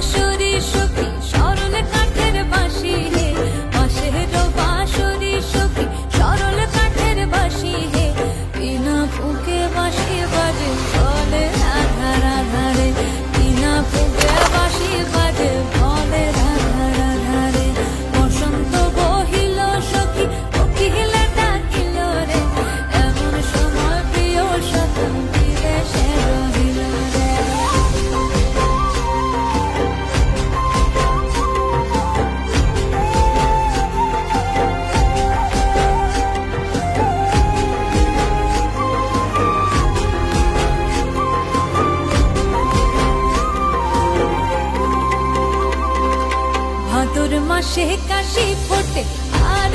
বাঁশরি সখী সরল কাঠের বাঁশি হে, বাঁশের বাঁশরি সখী সরল কাঠের বাঁশি হে, বিনা ফুঁকে বাঁশি বাজে বলে রাধা রাধা রে, বিনা ফুঁকে বাঁশি বাজে বলে রাধা রাধা রে। বসন্ত বহিল সখী কোকিলে ডাকিল রে, এমন সময় প্রিয় সখী বিদেশে রহিল রে। ভাদর মাসে কাশি ফোটে আর